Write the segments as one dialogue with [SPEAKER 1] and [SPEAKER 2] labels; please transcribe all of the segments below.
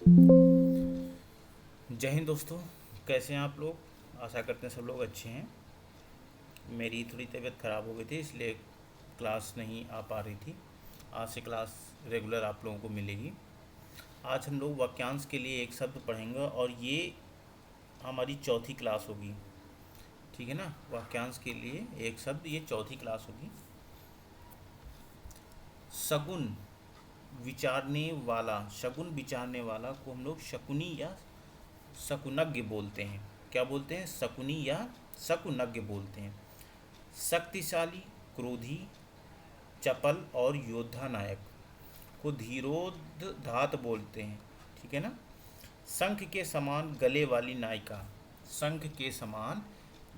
[SPEAKER 1] जय हिंद दोस्तों। कैसे हैं आप लोग? आशा करते हैं सब लोग अच्छे हैं। मेरी थोड़ी तबीयत ख़राब हो गई थी, इसलिए क्लास नहीं आ पा रही थी। आज से क्लास रेगुलर आप लोगों को मिलेगी। आज हम लोग वाक्यांश के लिए एक शब्द पढ़ेंगे और ये हमारी चौथी क्लास होगी। ठीक है ना? वाक्यांश के लिए एक शब्द, ये चौथी क्लास होगी। शगुन विचारने वाला, शगुन विचारने वाला को हम लोग शकुनी या शकुनज्ञ बोलते हैं। क्या बोलते हैं? शकुनी या शकुनज्ञ बोलते हैं। शक्तिशाली, क्रोधी, चपल और योद्धा नायक को धीरोद्धात बोलते हैं। ठीक है ना? शंख के समान गले वाली नायिका, शंख के समान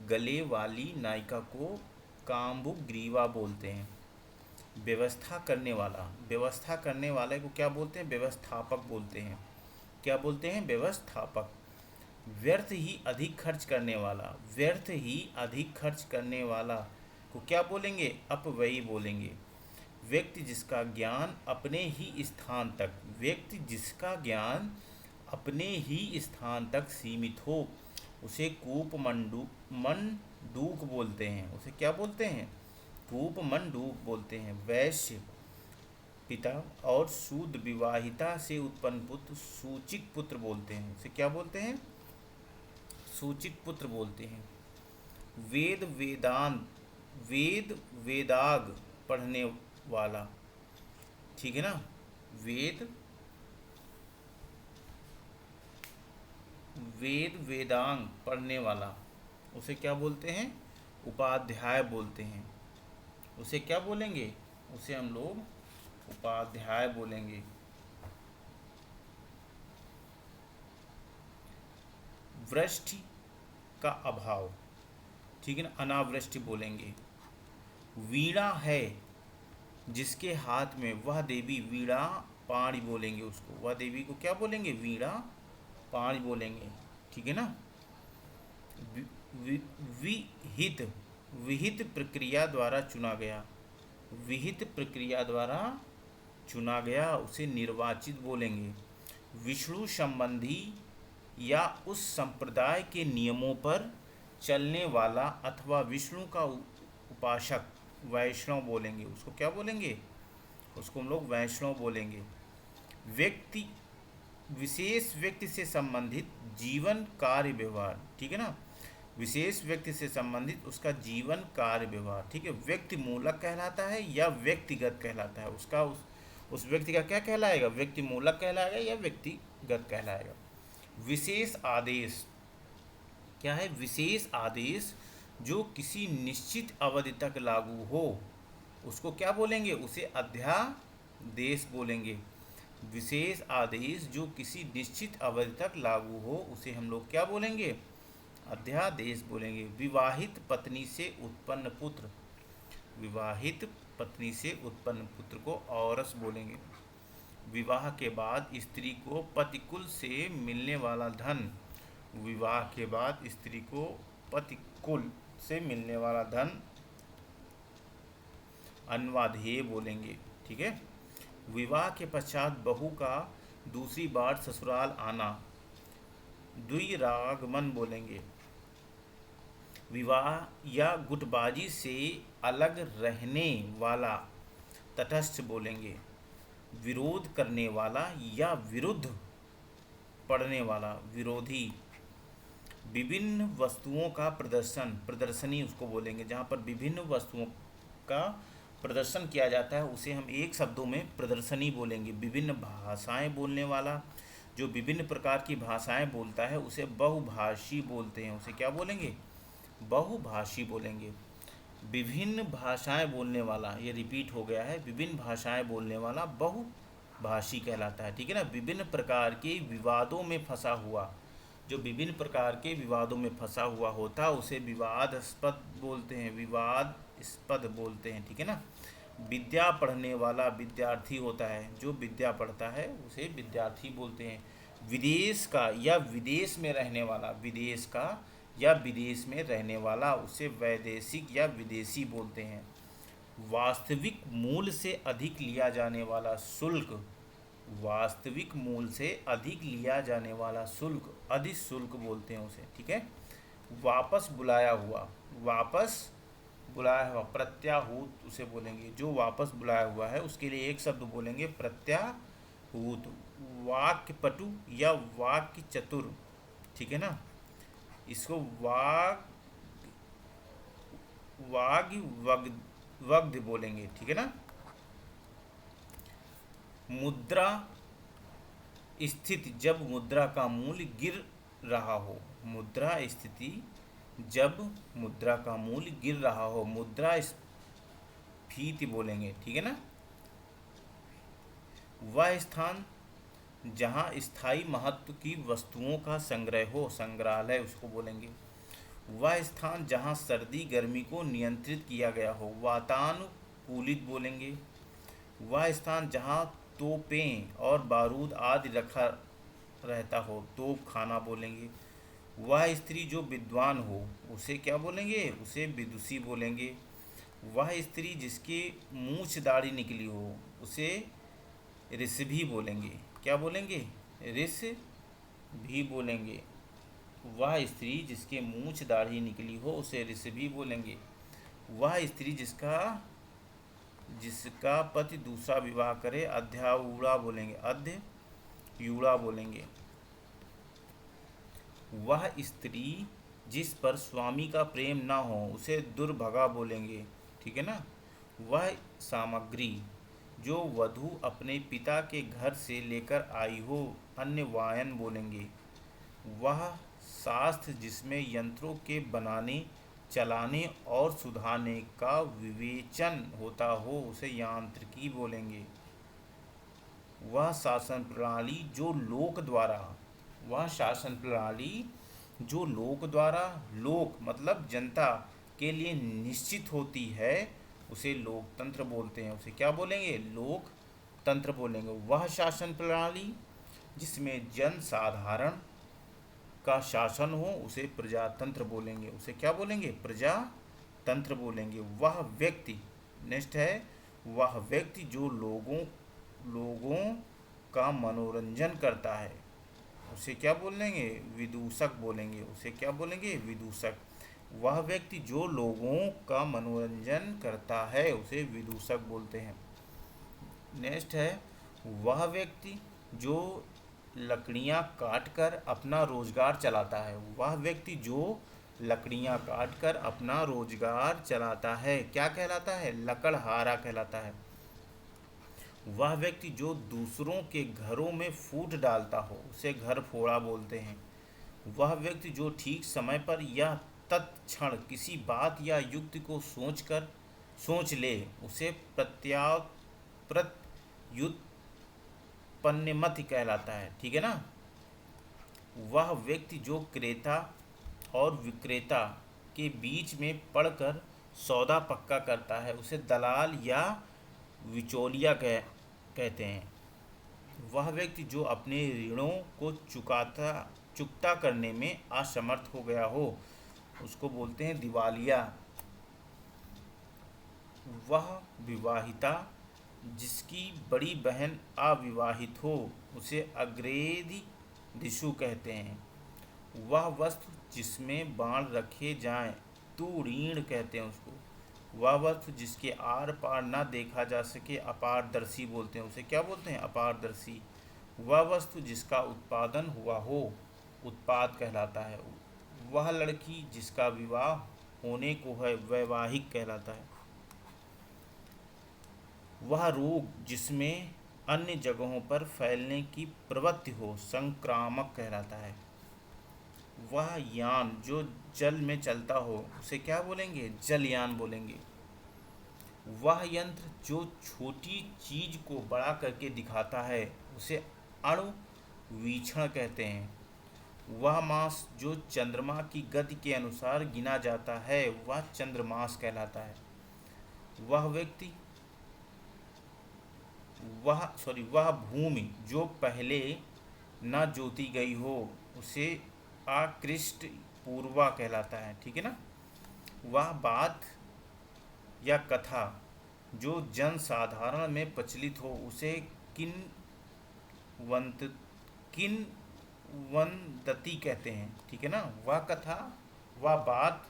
[SPEAKER 1] गले वाली नायिका को काम्बुग्रीवा बोलते हैं। व्यवस्था करने वाला, व्यवस्था करने वाले को क्या बोलते हैं? व्यवस्थापक बोलते हैं। क्या बोलते हैं? व्यवस्थापक। व्यर्थ ही अधिक खर्च करने वाला, व्यर्थ ही अधिक खर्च करने वाला को क्या बोलेंगे? अपव्ययी बोलेंगे। व्यक्ति जिसका ज्ञान अपने ही स्थान तक, व्यक्ति जिसका ज्ञान अपने ही स्थान तक सीमित हो उसे कूप मंडूक बोलते हैं। उसे क्या बोलते हैं? कूप मंडूक बोलते हैं। वैश्य पिता और शूद्र विवाहिता से उत्पन्न पुत्र सूचिक पुत्र बोलते हैं। उसे क्या बोलते हैं? सूचिक पुत्र बोलते हैं। वेद वेदांत, वेद वेदाग पढ़ने वाला। ठीक है ना? वेद वेद वेदांग पढ़ने वाला उसे क्या बोलते हैं? उपाध्याय बोलते हैं। उसे क्या बोलेंगे? उसे हम लोग उपाध्याय बोलेंगे। वृष्टि का अभाव, ठीक है ना, अनावृष्टि बोलेंगे। वीणा है जिसके हाथ में, वह देवी वीणा पाणी बोलेंगे उसको। वह देवी को क्या बोलेंगे? वीणा पाणी बोलेंगे। ठीक है ना? वि- विहित, विहित प्रक्रिया द्वारा चुना गया, विहित प्रक्रिया द्वारा चुना गया उसे निर्वाचित बोलेंगे। विष्णु संबंधी या उस संप्रदाय के नियमों पर चलने वाला अथवा विष्णु का उपासक वैष्णव बोलेंगे। उसको क्या बोलेंगे? उसको हम लोग वैष्णव बोलेंगे। व्यक्ति, विशेष व्यक्ति से संबंधित जीवन कार्य व्यवहार। ठीक है ना? विशेष व्यक्ति से संबंधित उसका जीवन कार्य व्यवहार। ठीक है? व्यक्ति मूलक कहलाता है या व्यक्तिगत कहलाता है? उसका उस व्यक्ति का क्या कहलाएगा? व्यक्ति मूलक कहलाएगा या व्यक्तिगत कहलाएगा? विशेष आदेश क्या है? विशेष आदेश जो किसी निश्चित अवधि तक लागू हो उसको क्या बोलेंगे? उसे अध्यादेश बोलेंगे। विशेष आदेश जो किसी निश्चित अवधि तक लागू हो उसे हम लोग क्या बोलेंगे? अध्यादेश बोलेंगे। विवाहित पत्नी से उत्पन्न पुत्र, विवाहित पत्नी से उत्पन्न पुत्र को औरस बोलेंगे। विवाह के बाद स्त्री को पतिकुल से मिलने वाला धन, विवाह के बाद स्त्री को पतिकुल से मिलने वाला धन अन्वाधेय बोलेंगे। ठीक है? विवाह के पश्चात बहू का दूसरी बार ससुराल आना द्विरागमन बोलेंगे। विवाह या गुटबाजी से अलग रहने वाला तटस्थ बोलेंगे। विरोध करने वाला या विरुद्ध पढ़ने वाला विरोधी। विभिन्न वस्तुओं का प्रदर्शन, प्रदर्शनी उसको बोलेंगे। जहाँ पर विभिन्न वस्तुओं का प्रदर्शन किया जाता है उसे हम एक शब्दों में प्रदर्शनी बोलेंगे। विभिन्न भाषाएं बोलने वाला, जो विभिन्न प्रकार की भाषाएं बोलता है उसे बहुभाषी बोलते हैं। उसे क्या बोलेंगे? बहुभाषी बोलेंगे। विभिन्न भाषाएं बोलने वाला, ये रिपीट हो गया है, विभिन्न भाषाएं बोलने वाला बहुभाषी कहलाता है। ठीक है ना? विभिन्न प्रकार के विवादों में फंसा हुआ, जो विभिन्न प्रकार के विवादों में फंसा हुआ होता है उसे विवादास्पद बोलते हैं, विवादास्पद बोलते हैं। ठीक है ना? विद्या पढ़ने वाला विद्यार्थी होता है, जो विद्या पढ़ता है उसे विद्यार्थी बोलते हैं। विदेश का या विदेश में रहने वाला, विदेश का या विदेश में रहने वाला उसे वैदेशिक या विदेशी बोलते हैं। वास्तविक मूल्य से अधिक लिया जाने वाला शुल्क, वास्तविक मूल्य से अधिक लिया जाने वाला शुल्क अधिक शुल्क बोलते हैं उसे, ठीक है। वापस बुलाया हुआ, वापस बुलाया हुआ प्रत्याहूत उसे बोलेंगे। जो वापस बुलाया हुआ है उसके लिए एक शब्द बोलेंगे प्रत्याहूत। वाक्य पटु या वाक्य चतुर, ठीक है ना, इसको वाग वग्ध बोलेंगे, ठीक है ना। मुद्रा स्थिति, जब मुद्रा का मूल्य गिर रहा हो, मुद्रा स्थिति जब मुद्रा का मूल्य गिर रहा हो, मुद्रा स्फीति बोलेंगे, ठीक है ना। वह स्थान जहाँ स्थायी महत्व की वस्तुओं का संग्रह हो, संग्रहालय उसको बोलेंगे। वह स्थान जहाँ सर्दी गर्मी को नियंत्रित किया गया हो, वातानुकूलित बोलेंगे। वह स्थान जहाँ तोपें और बारूद आदि रखा रहता हो, तोप खाना बोलेंगे। वह स्त्री जो विद्वान हो उसे क्या बोलेंगे, उसे विदुषी बोलेंगे। वह स्त्री जिसकी मूछ दाढ़ी निकली हो उसे ऋषभि बोलेंगे, क्या बोलेंगे, ऋषभि बोलेंगे। वह स्त्री जिसके मूछ दाढ़ी निकली हो उसे ऋषभि बोलेंगे। वह स्त्री जिसका पति दूसरा विवाह करे अध्यायूढ़ा बोलेंगे, अध्ययूढ़ा बोलेंगे। वह स्त्री जिस पर स्वामी का प्रेम ना हो उसे दुर्भगा बोलेंगे, ठीक है ना। वह सामग्री जो वधू अपने पिता के घर से लेकर आई हो, अन्य वायन बोलेंगे। वह शास्त्र जिसमें यंत्रों के बनाने चलाने और सुधारने का विवेचन होता हो उसे यांत्रिकी बोलेंगे। वह शासन प्रणाली जो लोक द्वारा, वह शासन प्रणाली जो लोक द्वारा, लोक मतलब जनता के लिए निश्चित होती है उसे लोकतंत्र बोलते हैं। उसे क्या बोलेंगे, लोकतंत्र बोलेंगे। वह शासन प्रणाली जिसमें जन साधारण का शासन हो उसे प्रजातंत्र बोलेंगे। उसे क्या बोलेंगे, प्रजातंत्र बोलेंगे। वह व्यक्ति, नेक्स्ट है, वह व्यक्ति जो लोगों का मनोरंजन करता है उसे क्या बोलेंगे, विदूषक बोलेंगे। उसे क्या बोलेंगे, विदूषक। वह व्यक्ति जो लोगों का मनोरंजन करता है उसे विदूषक बोलते हैं। नेक्स्ट है, वह व्यक्ति जो लकड़ियाँ काटकर अपना रोजगार चलाता है। वह व्यक्ति जो लकड़ियाँ काटकर अपना रोजगार चलाता है क्या कहलाता है, लकड़हारा कहलाता है। वह व्यक्ति जो दूसरों के घरों में फूट डालता हो उसे घर फोड़ा बोलते हैं। वह व्यक्ति जो ठीक समय पर या तत्क्षण किसी बात या युक्ति को सोच ले उसे प्रत्युत्पन्नमति कहलाता है, ठीक है ना। वह व्यक्ति जो क्रेता और विक्रेता के बीच में पड़कर सौदा पक्का करता है उसे दलाल या बिचौलिया कहते हैं। वह व्यक्ति जो अपने ऋणों को चुकता करने में असमर्थ हो गया हो उसको बोलते हैं दिवालिया। वह विवाहिता जिसकी बड़ी बहन अविवाहित हो उसे अग्रेधी दिशु कहते हैं। वह वस्तु जिसमें बाण रखे जाएं तुरीण कहते हैं उसको। वह वस्तु जिसके आर पार न देखा जा सके अपारदर्शी बोलते हैं। उसे क्या बोलते हैं, अपारदर्शी। वह वस्तु जिसका उत्पादन हुआ हो उत्पाद कहलाता है। वह लड़की जिसका विवाह होने को है वैवाहिक कहलाता है। वह रोग जिसमें अन्य जगहों पर फैलने की प्रवृत्ति हो संक्रामक कहलाता है। वह यान जो जल में चलता हो उसे क्या बोलेंगे, जलयान बोलेंगे। वह यंत्र जो छोटी चीज को बड़ा करके दिखाता है उसे अणुवीक्षण कहते हैं। वह मास जो चंद्रमा की गति के अनुसार गिना जाता है वह चंद्रमास कहलाता है। वह भूमि जो पहले न जोती गई हो उसे आकृष्ट पूर्वा कहलाता है, ठीक है ना। वह बात या कथा जो जन साधारण में प्रचलित हो उसे वंत किन वंदती कहते हैं, ठीक है ना। वह कथा, वह बात,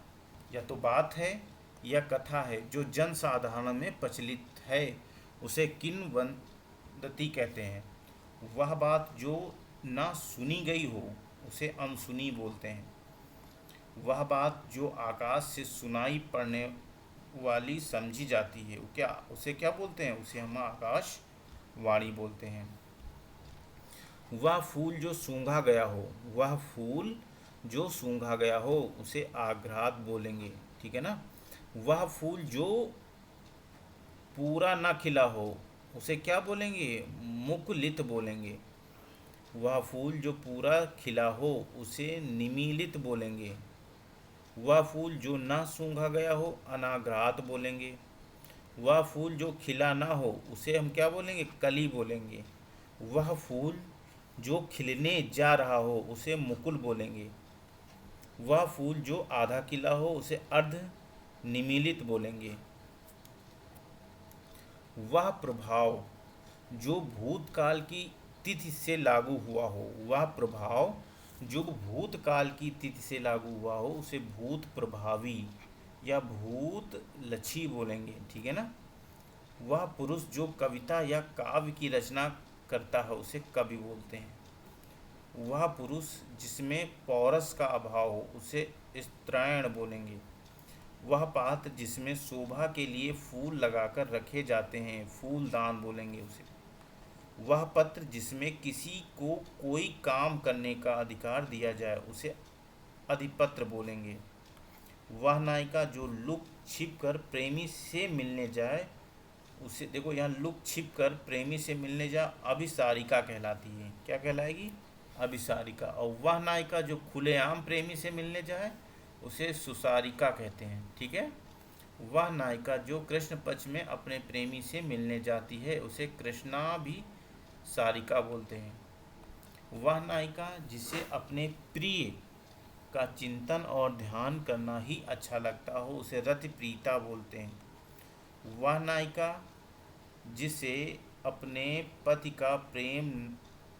[SPEAKER 1] या तो बात है या कथा है जो जन साधारण में प्रचलित है, उसे किन वंदती कहते हैं। वह बात जो ना सुनी गई हो उसे अनसुनी बोलते हैं। वह बात जो आकाश से सुनाई पड़ने वाली समझी जाती है, वो क्या, उसे क्या बोलते हैं, उसे हम आकाश वाणी बोलते हैं। वह फूल जो सूंघा गया हो, वह फूल जो सूंघा गया हो उसे आघ्रात बोलेंगे, ठीक है ना। वह फूल जो पूरा ना खिला हो उसे क्या बोलेंगे, मुकुलित बोलेंगे। वह फूल जो पूरा खिला हो उसे निमीलित बोलेंगे। वह फूल जो ना सूंघा गया हो अनाघ्रात बोलेंगे। वह फूल जो खिला ना हो उसे हम क्या बोलेंगे, कली बोलेंगे। वह फूल जो खिलने जा रहा हो उसे मुकुल बोलेंगे। वह फूल जो आधा खिला हो उसे अर्ध निमीलित बोलेंगे। वह प्रभाव जो भूतकाल की तिथि से लागू हुआ हो, वह प्रभाव जो भूतकाल की तिथि से लागू हुआ हो उसे भूत प्रभावी या भूत लक्षी बोलेंगे, ठीक है ना। वह पुरुष जो कविता या काव्य की रचना करता है उसे कवि बोलते हैं। वह पुरुष जिसमें पौरस का अभाव हो उसे स्त्रैण बोलेंगे। वह पात्र जिसमें शोभा के लिए फूल लगाकर रखे जाते हैं फूलदान बोलेंगे उसे। वह पत्र जिसमें किसी को कोई काम करने का अधिकार दिया जाए उसे अधिपत्र बोलेंगे। वह नायिका जो लुक छिप कर प्रेमी से मिलने जाए उसे, देखो यहाँ लुक छिप कर प्रेमी से मिलने जाए, अभिसारिका कहलाती है। क्या कहलाएगी, अभिसारिका। और वह नायिका जो खुलेआम प्रेमी से मिलने जाए उसे सुसारिका कहते हैं, ठीक है। वह नायिका जो कृष्ण पक्ष में अपने प्रेमी से मिलने जाती है उसे कृष्णा भी सारिका बोलते हैं। वह नायिका जिसे अपने प्रिय का चिंतन और ध्यान करना ही अच्छा लगता हो उसे रति प्रीता बोलते हैं। वह नायिका जिसे अपने पति का प्रेम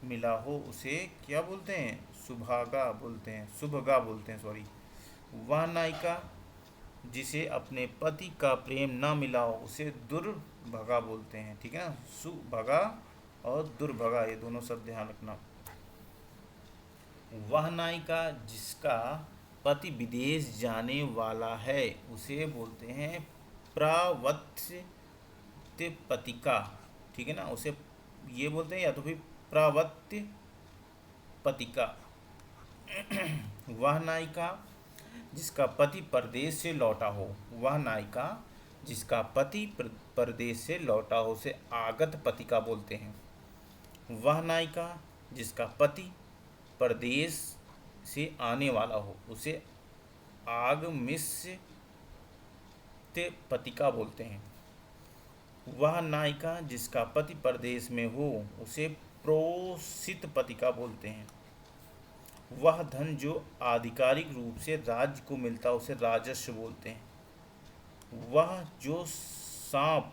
[SPEAKER 1] मिला हो उसे क्या बोलते हैं, सुभागा बोलते हैं, शुभगा बोलते हैं, सॉरी। वह नायिका जिसे अपने पति का प्रेम न मिला हो उसे दुर्भगा बोलते हैं, ठीक है ना। सुभगा और दुर्भगा ये दोनों शब्द ध्यान रखना। वह नायिका जिसका पति विदेश जाने वाला है उसे बोलते हैं प्रावत्य पतिका, ठीक है ना। उसे ये बोलते हैं या तो फिर प्रावत्य पतिका। वह नायिका जिसका पति परदेश से लौटा हो, वह नायिका जिसका पति परदेश से लौटा हो उसे आगत पतिका बोलते हैं। वह नायिका जिसका पति परदेश से आने वाला हो उसे आगमिष्य पतिका बोलते हैं। वह नायिका जिसका पति परदेश में हो उसे प्रोसित पतिका बोलते हैं। वह धन जो आधिकारिक रूप से राज्य को मिलता उसे राजस्व बोलते हैं। वह जो सांप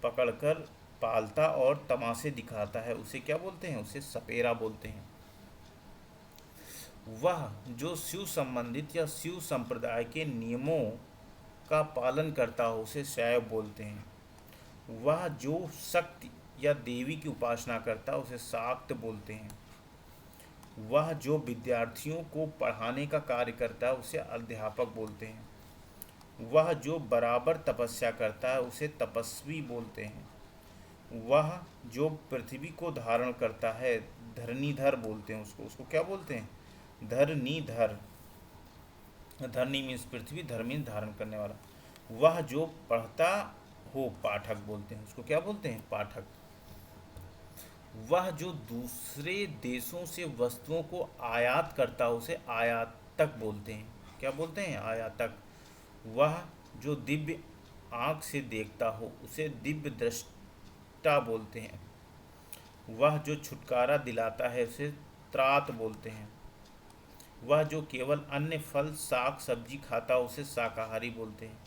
[SPEAKER 1] पकड़कर पालता और तमाशे दिखाता है उसे क्या बोलते हैं, उसे सपेरा बोलते हैं। वह जो शिव संबंधित या शिव संप्रदाय के नियमों का पालन करता हो उसे शैव बोलते हैं। वह जो शक्ति या देवी की उपासना करता है उसे शाक्त बोलते हैं। वह जो विद्यार्थियों को पढ़ाने का कार्य करता है उसे अध्यापक बोलते हैं। वह जो बराबर तपस्या करता है उसे तपस्वी बोलते हैं। वह जो पृथ्वी को धारण करता है धरणीधर बोलते हैं उसको क्या बोलते हैं, धरणीधर। धरणी मीन्स पृथ्वी, धर मीन्स धारण करने वाला। वह जो पढ़ता हो पाठक बोलते हैं उसको क्या बोलते हैं, पाठक। वह जो दूसरे देशों से वस्तुओं को आयात करता हो उसे आयातक बोलते हैं। क्या बोलते हैं, आयातक। वह जो दिव्य आँख से देखता हो उसे दिव्य दृष्टा बोलते हैं। वह जो छुटकारा दिलाता है उसे त्रात बोलते हैं। वह जो केवल अन्य फल साग सब्जी खाता हो उसे शाकाहारी बोलते हैं।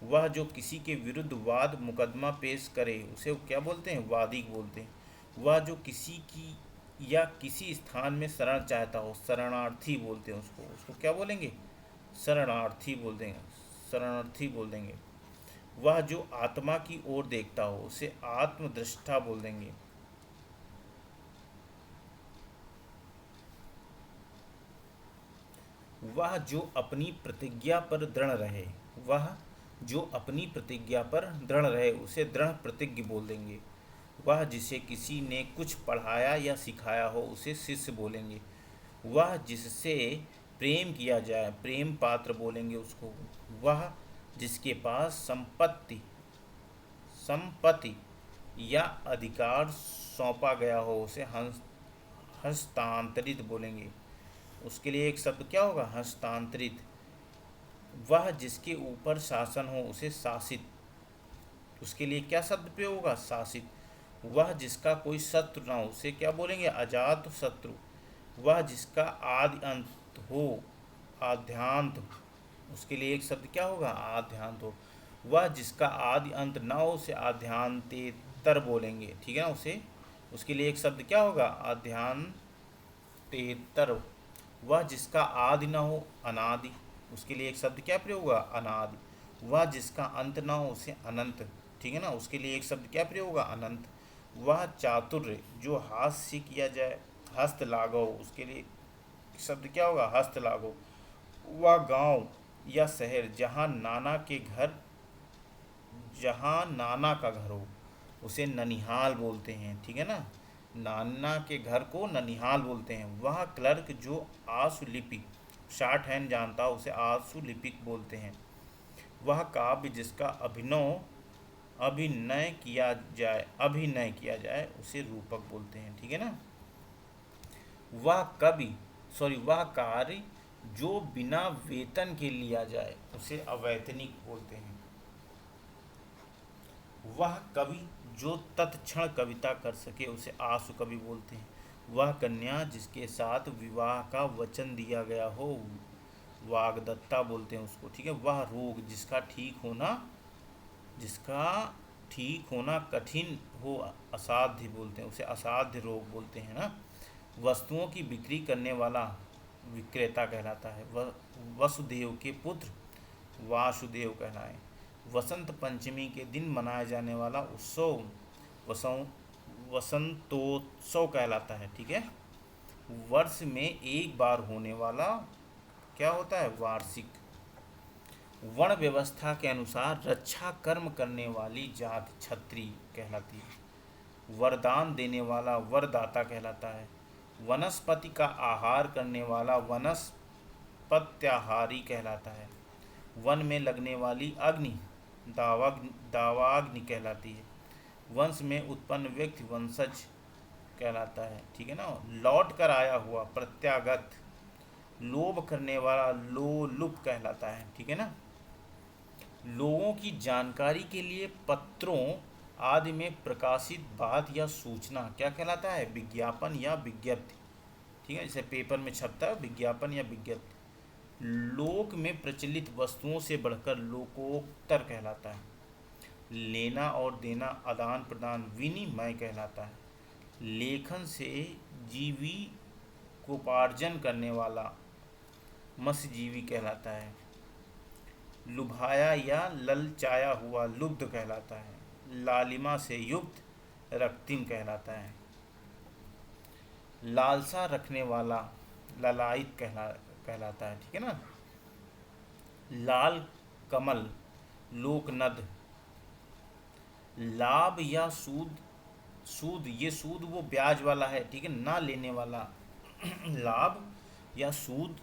[SPEAKER 1] वह जो किसी के विरुद्ध वाद मुकदमा पेश करे उसे क्या बोलते हैं, वादी बोलते हैं। वह जो किसी की या किसी स्थान में शरण चाहता हो, शरणार्थी बोलते हैं उसको। उसको क्या बोलेंगे? शरणार्थी बोल देंगे, शरणार्थी बोल देंगे। वह जो आत्मा की ओर देखता हो उसे आत्मदृष्टा बोल देंगे। वह जो अपनी प्रतिज्ञा पर दृढ़ रहे, वह जो अपनी प्रतिज्ञा पर दृढ़ रहे उसे दृढ़ प्रतिज्ञ बोल देंगे। वह जिसे किसी ने कुछ पढ़ाया या सिखाया हो उसे शिष्य बोलेंगे। वह जिससे प्रेम किया जाए प्रेम पात्र बोलेंगे उसको। वह जिसके पास संपत्ति या अधिकार सौंपा गया हो उसे हस्तांतरित बोलेंगे। उसके लिए एक शब्द क्या होगा? हस्तांतरित। वह जिसके ऊपर शासन हो उसे शासित। उसके लिए क्या शब्द प्रयोग होगा? शासित। वह जिसका कोई शत्रु ना हो उसे क्या बोलेंगे? अजात शत्रु। वह जिसका आदि अंत हो, आद्यांत। उसके लिए एक शब्द क्या होगा? आद्यांत हो। वह जिसका आदि अंत ना हो उसे आद्यांतेतर बोलेंगे। ठीक है ना? उसे उसके लिए एक शब्द क्या होगा? आद्यांतेतर। वह जिसका आदि ना हो, अनादि। उसके लिए एक शब्द क्या प्रयोग होगा? अनादि। वह जिसका अंत ना हो उसे अनंत। ठीक है ना? उसके लिए एक शब्द क्या प्रयोग होगा? अनंत। वह चातुर्य जो हाथ से किया जाए, हस्त लाघव। उसके लिए शब्द क्या होगा? हस्त लाघव। वह गांव या शहर जहाँ नाना का घर हो उसे ननिहाल बोलते हैं। ठीक है ना? नाना के घर को ननिहाल बोलते हैं। वह क्लर्क जो आशुलिपिक शॉर्ट हैंड जानता हो उसे आशुलिपिक बोलते हैं। वह काव्य जिसका अभिनय किया जाए उसे रूपक बोलते हैं। ठीक है ना? वह कार्य जो बिना वेतन के लिया जाए उसे अवैतनिक बोलते हैं। वह कवि जो तत्क्षण कविता कर सके उसे आशु कवि बोलते हैं। वह कन्या जिसके साथ विवाह का वचन दिया गया हो वाग्दत्ता बोलते हैं उसको। ठीक है? वह रोग जिसका ठीक होना कठिन हो असाध्य बोलते हैं उसे असाध्य रोग बोलते हैं ना। वस्तुओं की बिक्री करने वाला विक्रेता कहलाता है। वसुदेव के पुत्र वासुदेव कहलाए। वसंत पंचमी के दिन मनाया जाने वाला उत्सव वसंतोत्सव कहलाता है। ठीक है? वर्ष में एक बार होने वाला क्या होता है? वार्षिक। वर्ण व्यवस्था के अनुसार रक्षा कर्म करने वाली जात क्षत्रिय कहलाती है। वरदान देने वाला वरदाता कहलाता है। वनस्पति का आहार करने वाला वनस्पत्याहारी कहलाता है। वन में लगने वाली अग्नि दावाग्नि कहलाती है। वंश में उत्पन्न व्यक्ति वंशज कहलाता है। ठीक है ना? लौट कर आया हुआ प्रत्यागत। लोभ करने वाला लोलुप कहलाता है। ठीक है ना? लोगों की जानकारी के लिए पत्रों आदि में प्रकाशित बात या सूचना क्या कहलाता है? विज्ञापन या विज्ञप्ति। ठीक है? जैसे पेपर में छपता है विज्ञापन या विज्ञप्ति। लोक में प्रचलित वस्तुओं से बढ़कर लोकोत्तर कहलाता है। लेना और देना आदान प्रदान विनिमय कहलाता है। लेखन से जीविकोपार्जन करने वाला मत्स्यजीवी कहलाता है। लुभाया या ललचाया हुआ लुब्ध कहलाता है। लालिमा से युक्त रक्तिम कहलाता है। लालसा रखने वाला ललायित कहलाता है। ठीक है ना? लाल कमल लोकनद। लाभ या सूद ये सूद वो ब्याज वाला है। ठीक है? ना लेने वाला लाभ या सूद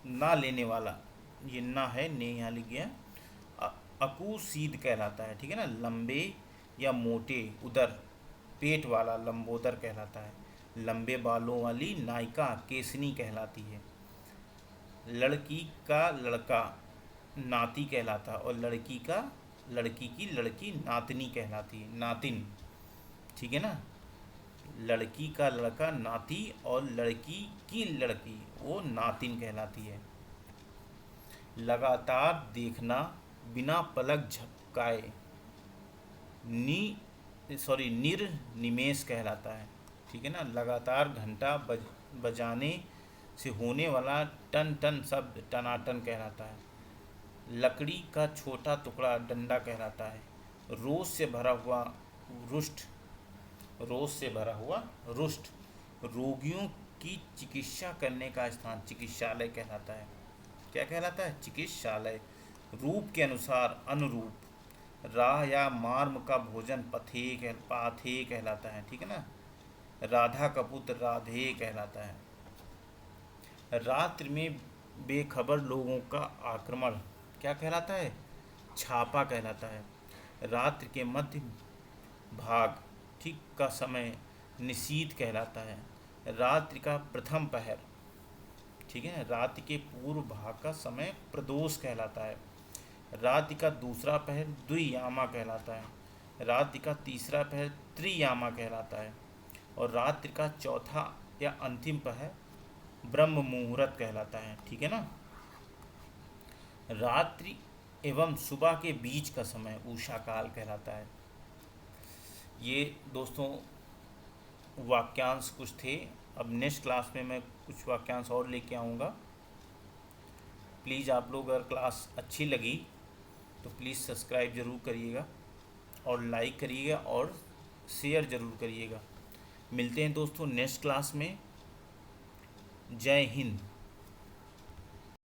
[SPEAKER 1] ना लेने वाला, ये ना है, ने यहाँ लिख गया। अकुसीद कहलाता है। ठीक है ना? लंबे या मोटे उदर पेट वाला लंबोदर कहलाता है। लंबे बालों वाली नायिका केसनी कहलाती है। लड़की का लड़का नाती कहलाता है और लड़की की लड़की नातनी कहलाती है। नातिन। ठीक है ना? लड़की का लड़का नाती और लड़की की लड़की वो नातिन कहलाती है। लगातार देखना बिना पलक झपकाए सॉरी निर्निमेष कहलाता है। ठीक है ना, लगातार घंटा बजाने से होने वाला टन टन शब्द टनाटन कहलाता है। लकड़ी का छोटा टुकड़ा डंडा कहलाता है। रोज से भरा हुआ रुष्ट, रोज से भरा हुआ रुष्ट रोगियों की चिकित्सा करने का स्थान चिकित्सालय कहलाता है। क्या कहलाता है? चिकित्सालय। रूप के अनुसार अनुरूप, राह या मार्म का भोजन पाथेय कहलाता है। ठीक है ना, राधा का पुत्र राधेय कहलाता है। रात्रि में बेखबर लोगों का आक्रमण क्या कहलाता है? छापा कहलाता है। रात्रि के मध्य भाग ठीक का समय निशीथ कहलाता है। रात्रि का प्रथम पहर, ठीक है, रात्रि के पूर्व भाग का समय प्रदोष कहलाता है। रात्रि का दूसरा पहर द्वियामा कहलाता है। रात्रि का तीसरा पहर त्रियामा कहलाता है। और रात्रि का चौथा या अंतिम पहर ब्रह्म मुहूर्त कहलाता है। ठीक है ना। रात्रि एवं सुबह के बीच का समय उषा काल कहलाता है। ये दोस्तों वाक्यांश कुछ थे। अब नेक्स्ट क्लास में मैं कुछ वाक्यांश और लेके आऊँगा। प्लीज़ आप लोग अगर क्लास अच्छी लगी तो प्लीज़ सब्सक्राइब ज़रूर करिएगा और लाइक करिएगा और शेयर ज़रूर करिएगा। मिलते हैं दोस्तों नेक्स्ट क्लास में। जय हिंद।